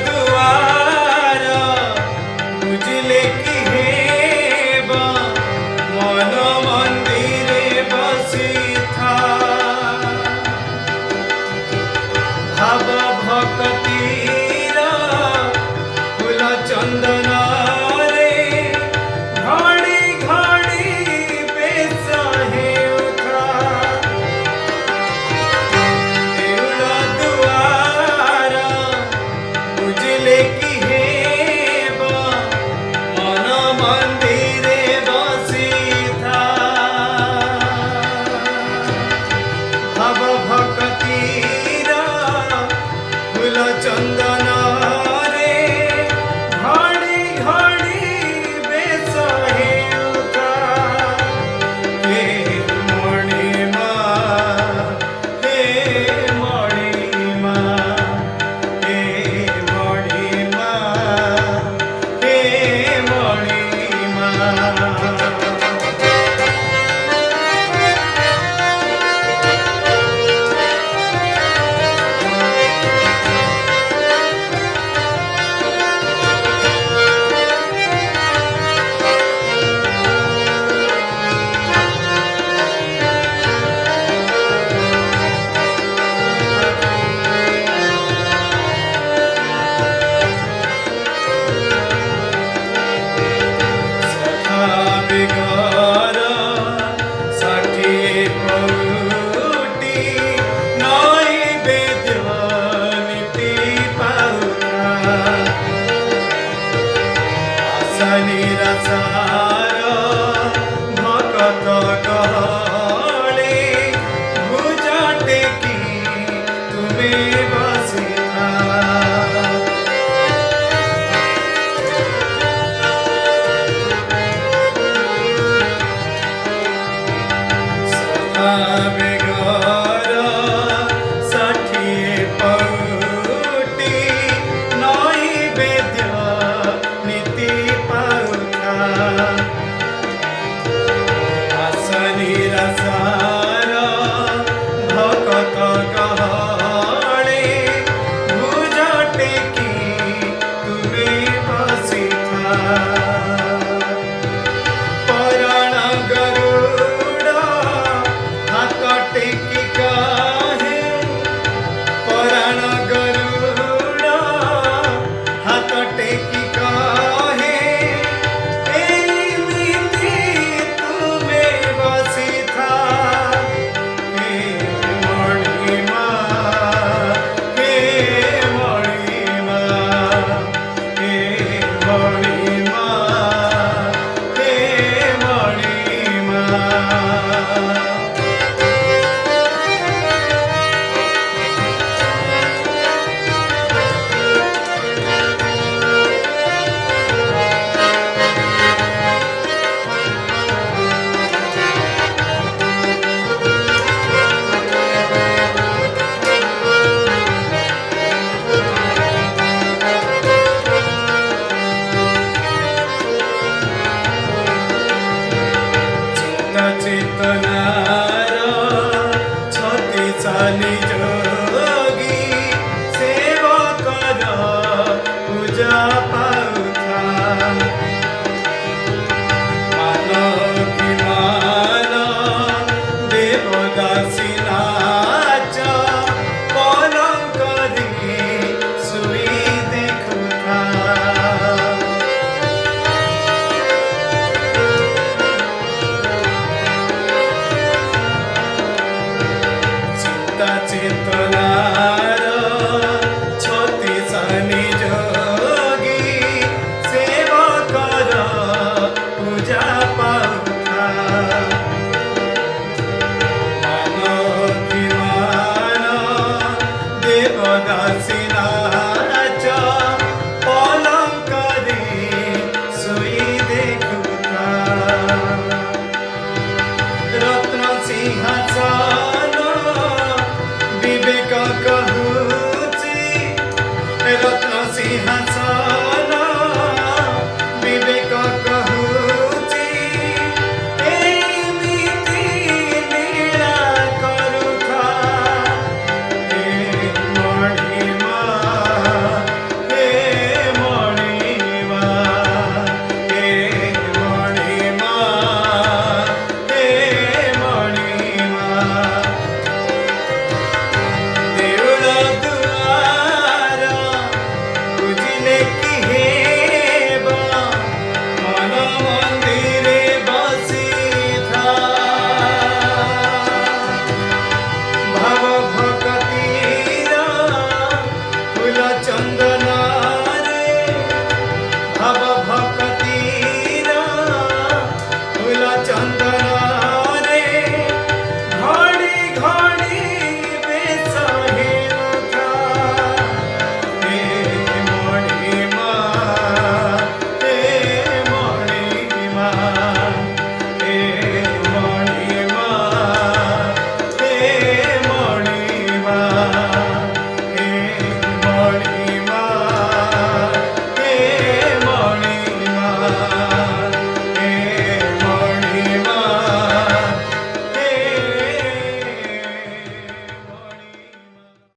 दुआर बुझिले कि हेबा मन मंदिरे बसी था भाव भक्तिर फूल चंदन रे घड़ी घड़ी बेस हेउथा देउल दुआर बुझिले कि हेबा मन मंदिरे बसी था भाव भक्तिर फूल चंदन रे घड़ी घड़ी बेस हेउथा हे मणिमा हे मणिमा हे मणिमा हे मणिमा बिगर षाठिए पौटी नैवेद्य नीति पाउथा आशा निराशार भकत गहळे भुज टेकी तुमे बसिथा बिगर षाठिए पौटी नैवेद्य नीति पाउथा आशा निराशार भकत गहळे भुज टेकी तुमे बसिथा पराण गरुड़ हाथ टेकी काहे पराण गरुड़ हाथ टेकी काहे एमिति तुमे बसी था हे मणिमा हे मणिमा हे मणिमा हे मणिमा चेतनार छति चाली जोगी सेवकर पूजा पाउथा मान कि मान देवदासी नाच पलंकरी सुई देखुथा चेतनार छति चाली जोगी सेवकर पूजा पाउथा मान कि मान देवदासी नाच पलंकरी सुई देखुथा रत्न सिंहासन विवेक